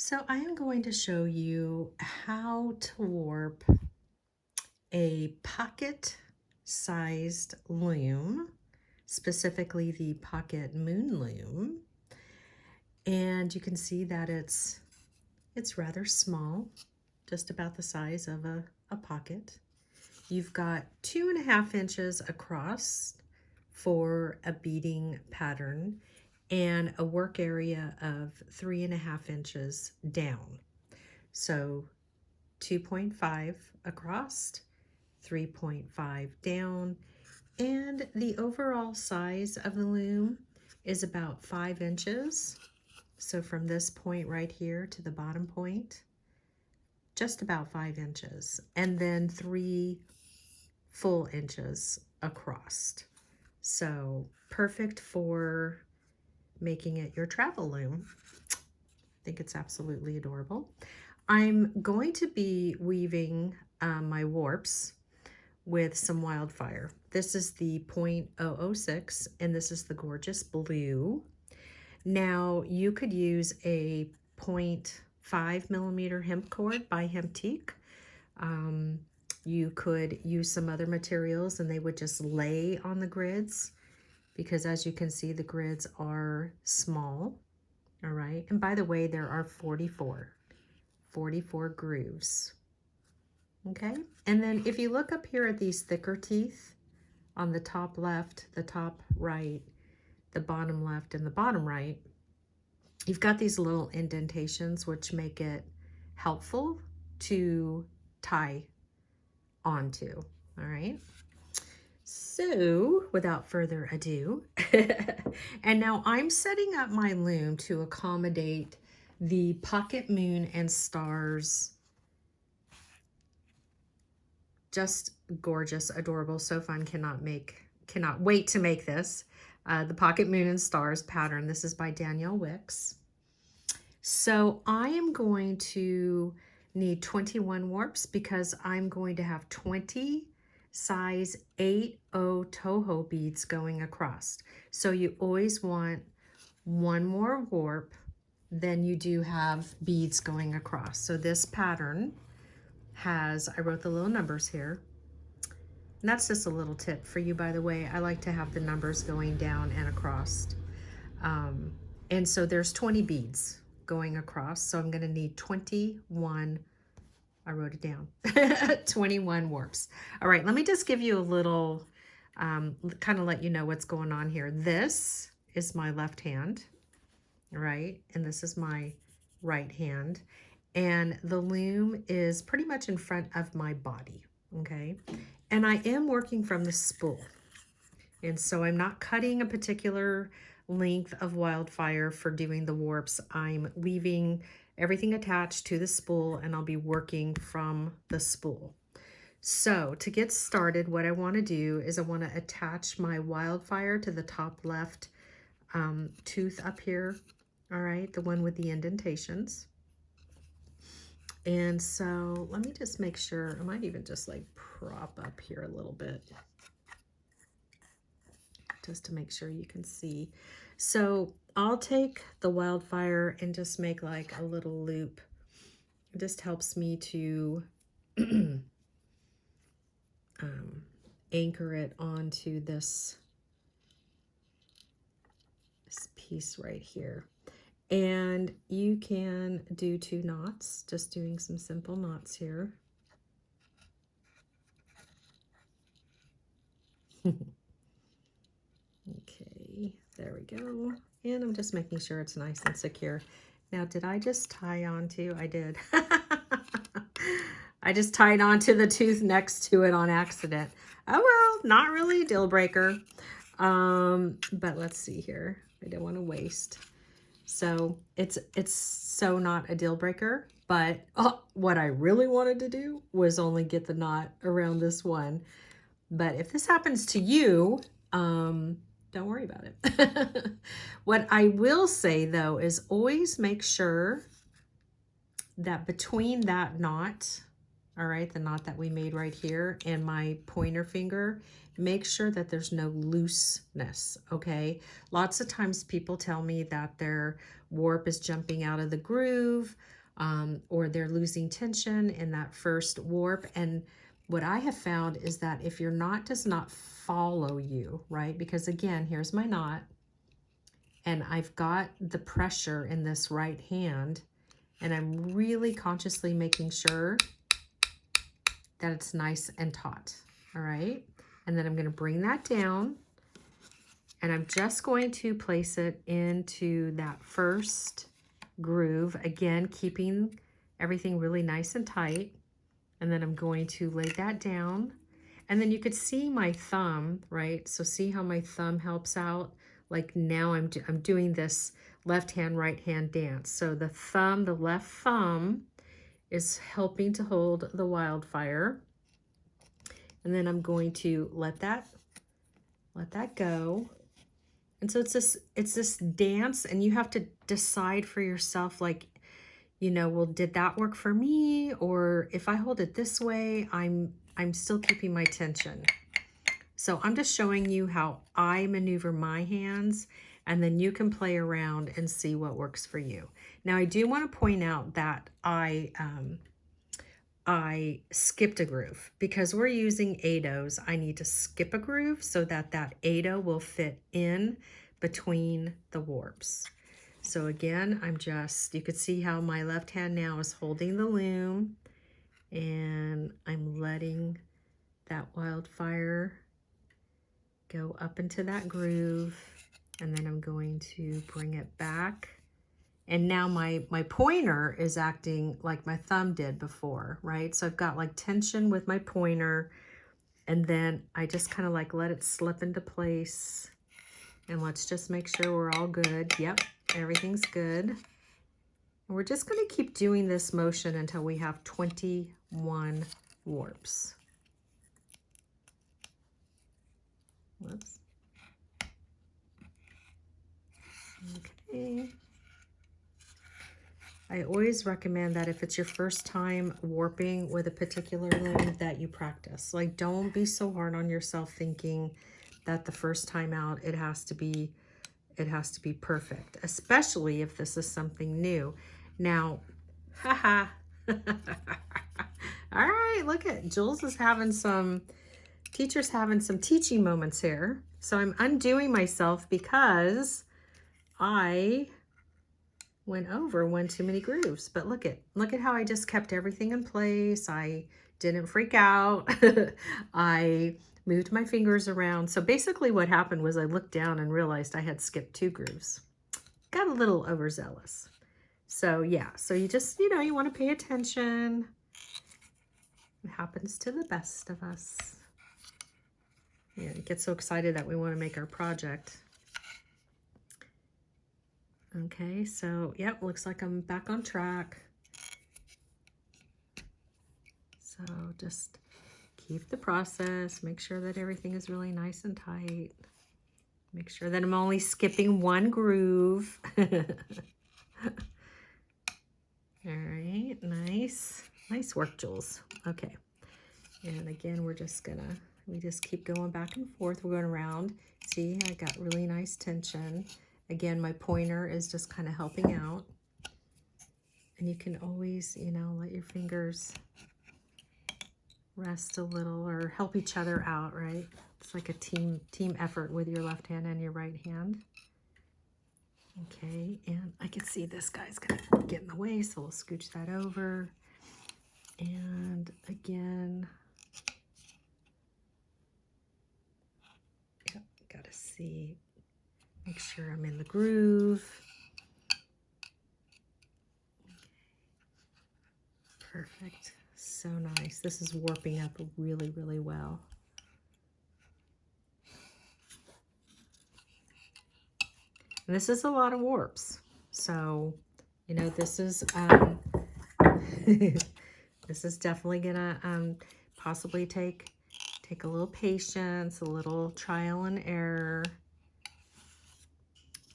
So I am going to show you how to warp a pocket-sized loom, specifically the pocket moon loom. And you can see that it's rather small, just about the size of a pocket. You've got 2.5 inches across for a beading pattern and a work area of 3.5 inches down. So 2.5 across, 3.5 down, and the overall size of the loom is about 5 inches. So from this point right here to the bottom point, just about 5 inches, and then 3 full inches across. So perfect for making it your travel loom. I think it's absolutely adorable. I'm going to be weaving my warps with some wildfire. This is the 0.006 and this is the gorgeous blue. Now you could use a 0.5 millimeter hemp cord by Hemptique. You could use some other materials and they would just lay on the grids, because as you can see, the grids are small. All right. And by the way, there are 44 grooves. Okay. And then if you look up here at these thicker teeth on the top left, the top right, the bottom left, and the bottom right, you've got these little indentations which make it helpful to tie onto. All right. So without further ado, and now I'm setting up my loom to accommodate the pocket moon and stars. Just gorgeous, adorable, so fun. Cannot wait to make this. The pocket moon and stars pattern. This is by Danielle Wicks. So I am going to need 21 warps because I'm going to have 20 size 8/0 toho beads going across. So you always want one more warp than you do have beads going across. So this pattern has, I wrote the little numbers here, and that's just a little tip for you, by the way. I like to have the numbers going down and across. And so there's 20 beads going across. So I'm going to need 21, I wrote it down, 21 warps. All right, let me just give you a little, kind of let you know what's going on here. This is my left hand, right? And this is my right hand. And the loom is pretty much in front of my body, okay? And I am working from the spool. And so I'm not cutting a particular length of wildfire for doing the warps. I'm leaving everything attached to the spool and I'll be working from the spool. So to get started, what I want to do is I want to attach my wildfire to the top left tooth up here. All right, the one with the indentations. And so let me just make sure, I might even just like prop up here a little bit just to make sure you can see. So I'll take the wildfire and just make like a little loop. It just helps me to anchor it onto this piece right here. And you can do 2 knots, just doing some simple knots here. Okay, there we go. And I'm just making sure it's nice and secure. Now, did I just tie onto? I did. I just tied onto the tooth next to it on accident. Oh well, not really a deal breaker. But let's see here. I don't want to waste. So it's so not a deal breaker, but what I really wanted to do was only get the knot around this one. But if this happens to you, don't worry about it. What I will say though is always make sure that between that knot, all right, the knot that we made right here, and my pointer finger, make sure that there's no looseness, okay? Lots of times people tell me that their warp is jumping out of the groove, or they're losing tension in that first warp. And what I have found is that if your knot does not follow you, right? Because again, here's my knot, and I've got the pressure in this right hand, and I'm really consciously making sure that it's nice and taut, all right? And then I'm gonna bring that down, and I'm just going to place it into that first groove, again, keeping everything really nice and tight. And then I'm going to lay that down. And then you could see my thumb, right? So see how my thumb helps out? Like now I'm doing this left hand, right hand dance. So the thumb, the left thumb is helping to hold the wildfire. And then I'm going to let that go. And so it's this dance, and you have to decide for yourself, like, you know, well, did that work for me? Or if I hold it this way, I'm still keeping my tension. So I'm just showing you how I maneuver my hands, and then you can play around and see what works for you. Now, I do want to point out that I skipped a groove because we're using 8/0s. I need to skip a groove so that that 8/0 will fit in between the warps. So again, you could see how my left hand now is holding the loom, and I'm letting that wildfire go up into that groove, and then I'm going to bring it back. And now my pointer is acting like my thumb did before, right? So I've got like tension with my pointer, and then I just kind of like let it slip into place. And let's just make sure we're all good. Yep, everything's good. And we're just going to keep doing this motion until we have 21 warps. Whoops. Okay. I always recommend that if it's your first time warping with a particular loom, that you practice. Like, don't be so hard on yourself thinking that the first time out it has to be perfect, especially if this is something new. Now, haha. All right, look at Jules is having some teaching moments here. So I'm undoing myself because I went over one too many grooves. But look at how I just kept everything in place. I didn't freak out. I moved my fingers around. So basically what happened was I looked down and realized I had skipped 2 grooves. Got a little overzealous. So yeah, so you just, you want to pay attention. It happens to the best of us. Yeah, get so excited that we want to make our project. Okay, so yep, looks like I'm back on track. So just keep the process, make sure that everything is really nice and tight. Make sure that I'm only skipping 1 groove. All right, nice work, Jules. Okay, and again, we just keep going back and forth. We're going around. See, I got really nice tension. Again, my pointer is just kind of helping out. And you can always, let your fingers rest a little or help each other out, right? It's like a team effort with your left hand and your right hand. Okay, and I can see this guy's gonna get in the way, so we'll scooch that over. And again, yep, gotta see, make sure I'm in the groove. Perfect, so nice. This is warping up really, really well. And this is a lot of warps. So, this is this is definitely gonna possibly take a little patience, a little trial and error.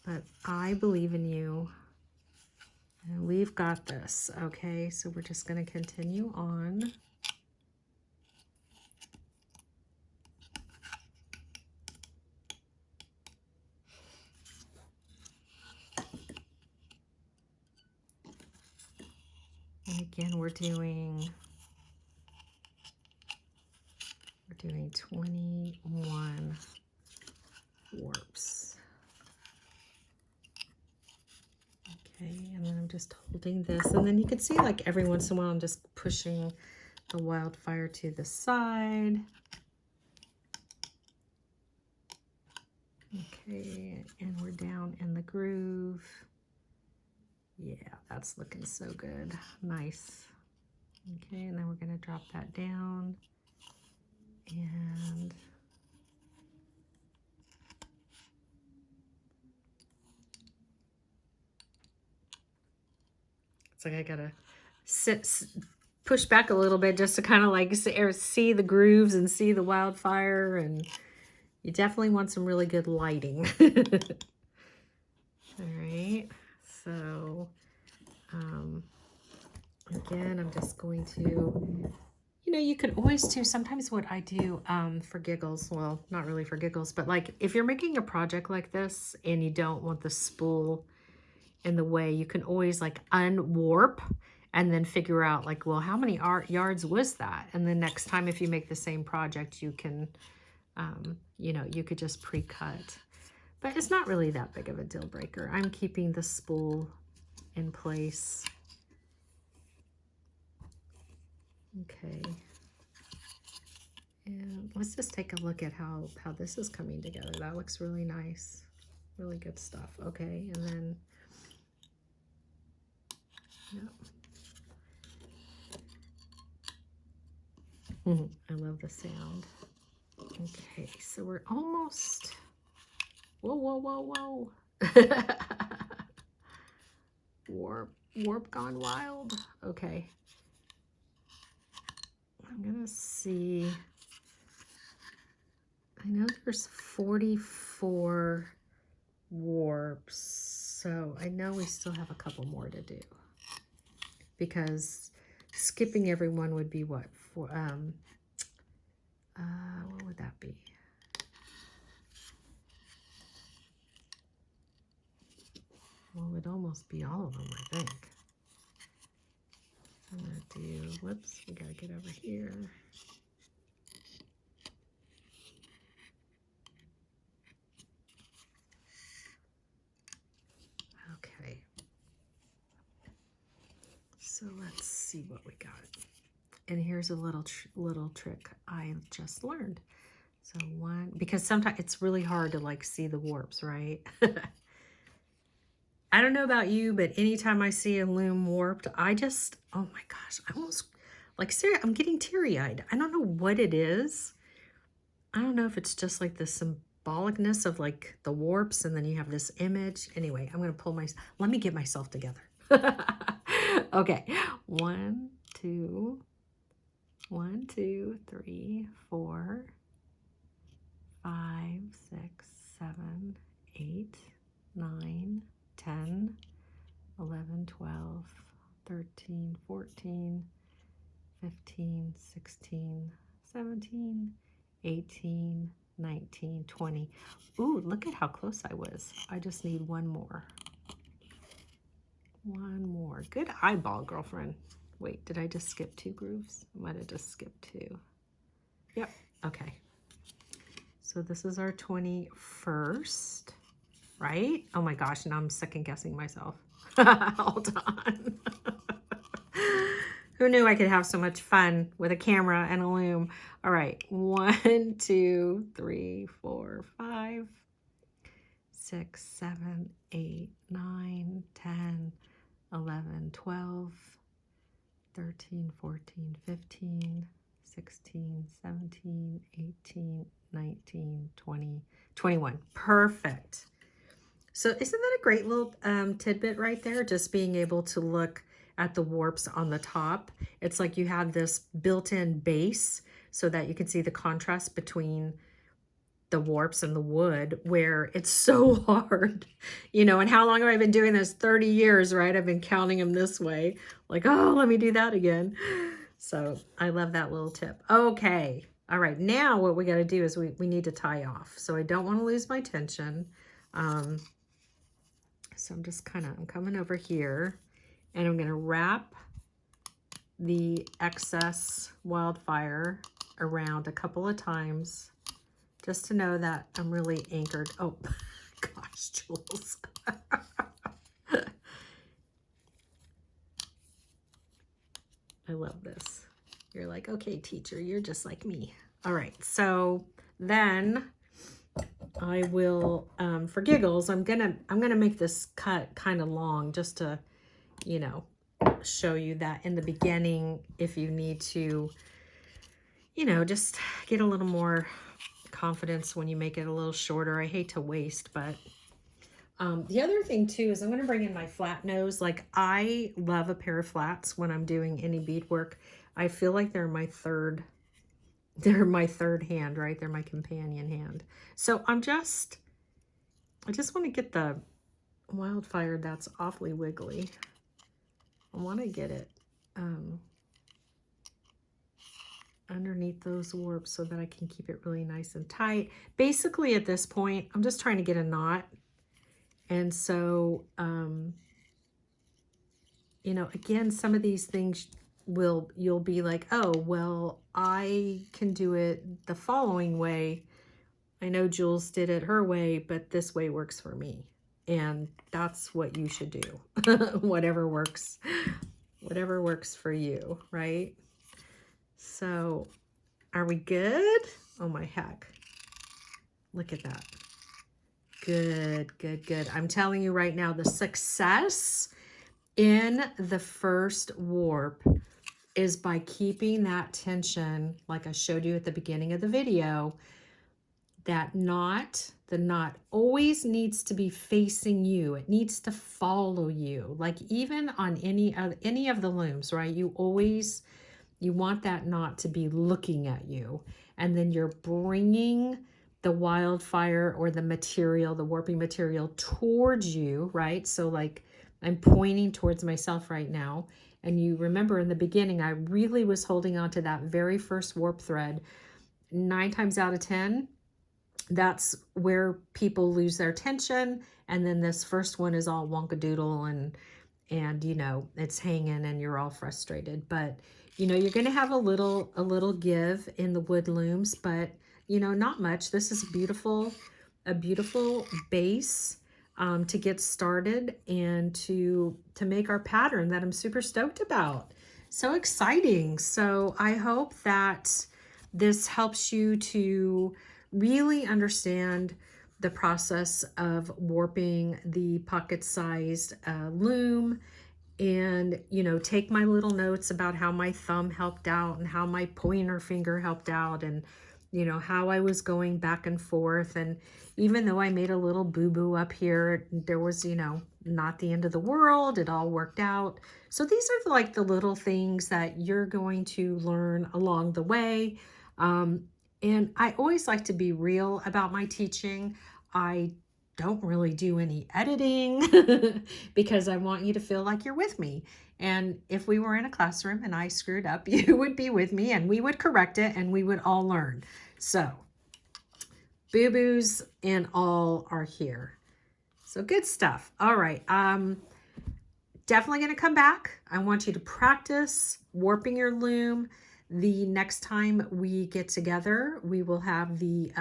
But I believe in you. And we've got this, okay? So we're just gonna continue on. And again, we're doing 21 warps. Okay, and then I'm just holding this, and then you can see like every once in a while I'm just pushing the wildfire to the side. Okay, and we're down in the groove. Yeah, that's looking so good. Nice. Okay, and then we're going to drop that down. And it's like I got to push back a little bit just to kind of like see the grooves and see the wildfire, and you definitely want some really good lighting. All right, so again, I'm just going to, you know, you could always do, sometimes what I do for giggles, well, not really for giggles, but like if you're making a project like this and you don't want the spool in the way, you can always like unwarp and then figure out like, well, how many yards was that? And then next time if you make the same project, you can, you know, you could just pre-cut. But it's not really that big of a deal breaker. I'm keeping the spool in place. Okay. And let's just take a look at how this is coming together. That looks really nice. Really good stuff. Okay, and then, yeah. I love the sound. Okay, so we're almost, whoa, whoa, whoa, whoa. Warp gone wild. Okay. I'm gonna see, I know there's 44 warps, so I know we still have a couple more to do, because skipping every one would be what, for what would that be? Well, it would almost be all of them, I think. I'm gonna do, whoops, we gotta get over here. Okay. So let's see what we got. And here's a little trick I just learned. So one, because sometimes it's really hard to like see the warps, right? I don't know about you, but anytime I see a loom warped, I just, oh my gosh, I almost, like, seriously, I'm getting teary-eyed. I don't know what it is. I don't know if it's just like the symbolicness of like the warps, and then you have this image. Anyway, I'm going to pull let me get myself together. Okay, 1, 2, 3, 4, 5, 6, 7, 8, 9, 10, 11, 12, 13, 14, 15, 16, 17, 18, 19, 20. Ooh, look at how close I was. I just need one more. One more. Good eyeball, girlfriend. Wait, did I just skip 2 grooves? I might have just skipped 2. Yep, okay. So this is our 21st, right? Oh my gosh, now I'm second guessing myself. Hold on. Who knew I could have so much fun with a camera and a loom? All right, 1, 2, 3, 4, 5, 6, 7, 8, 9, 10, 11, 12, 13, 14, 15, 16, 17, 18, 19, 20, 21. Perfect. So isn't that a great little tidbit right there? Just being able to look at the warps on the top. It's like you have this built-in base so that you can see the contrast between the warps and the wood, where it's so hard, you know. And how long have I been doing this? 30 years, right? I've been counting them this way, like, oh, let me do that again. So I love that little tip. Okay. All right. Now what we got to do is we need to tie off. So I don't want to lose my tension. So I'm just I'm coming over here, and I'm going to wrap the excess wildfire around a couple of times just to know that I'm really anchored. Oh, gosh, Jules. I love this. You're like, okay, teacher, you're just like me. All right, so then I will, for giggles, I'm gonna make this cut kind of long just to, you know, show you that in the beginning, if you need to, you know, just get a little more confidence when you make it a little shorter. I hate to waste, but the other thing too is I'm going to bring in my flat nose. Like, I love a pair of flats when I'm doing any bead work. I feel like they're my third hand, right? They're my companion hand. So I just want to get the wildfire that's awfully wiggly. I want to get it underneath those warps so that I can keep it really nice and tight. Basically at this point, I'm just trying to get a knot. And so, you know, again, some of these things you'll be like, oh, well, I can do it the following way. I know Jules did it her way, but this way works for me. And that's what you should do. Whatever works for you, right? So, are we good? Oh my heck. Look at that. Good, good, good. I'm telling you right now, the success in the first warp is by keeping that tension, like I showed you at the beginning of the video. That knot, the knot always needs to be facing you. It needs to follow you. Like, even on any of the looms, right? You want that knot to be looking at you. And then you're bringing the wildfire or the material, the warping material, towards you, right? So like, I'm pointing towards myself right now. And you remember in the beginning, I really was holding on to that very first warp thread. 9 times out of 10, that's where people lose their tension. And then this first one is all wonkadoodle and you know, it's hanging and you're all frustrated. But you know, you're going to have a little give in the wood looms, but you know, not much. This is a beautiful base to get started and to make our pattern that I'm super stoked about. So exciting. So I hope that this helps you to really understand the process of warping the pocket-sized loom, and you know, take my little notes about how my thumb helped out and how my pointer finger helped out, and you know, how I was going back and forth. And even though I made a little boo-boo up here, there was, you know, not the end of the world. It all worked out. So these are like the little things that you're going to learn along the way. And I always like to be real about my teaching. I don't really do any editing because I want you to feel like you're with me. And if we were in a classroom and I screwed up, you would be with me and we would correct it and we would all learn. So boo-boos and all are here. So good stuff. All right. Definitely going to come back. I want you to practice warping your loom. The next time we get together, we will have the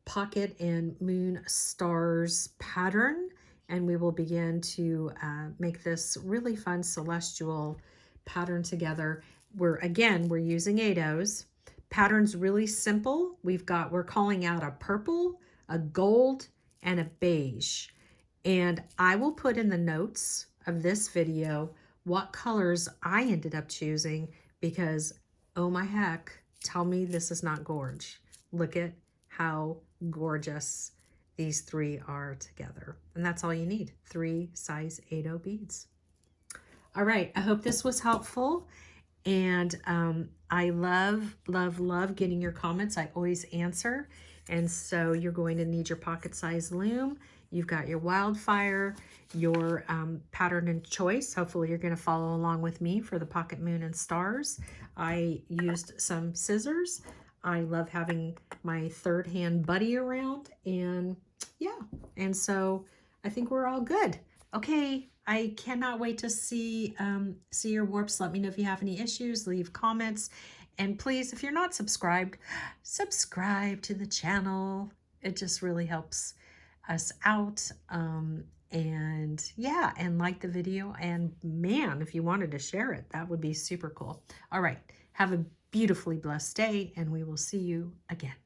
pocket and moon stars pattern, and we will begin to make this really fun celestial pattern together. We're using 8-ohs. Pattern's really simple. We're calling out a purple, a gold, and a beige. And I will put in the notes of this video what colors I ended up choosing, because oh my heck, tell me this is not gorge. Look at how gorgeous these 3 are together. And that's all you need, 3 size 8-oh beads. All right, I hope this was helpful. And I love, love, love getting your comments. I always answer. And so you're going to need your pocket size loom. You've got your wildfire, your pattern and choice. Hopefully you're going to follow along with me for the pocket moon and stars. I used some scissors. I love having my third hand buddy around, and yeah, and so I think we're all good. Okay, I cannot wait to see your warps. Let me know if you have any issues. Leave comments. And please, if you're not subscribed, subscribe to the channel. It just really helps us out. And yeah, and like the video. And man, if you wanted to share it, that would be super cool. All right. Have a beautifully blessed day, and we will see you again.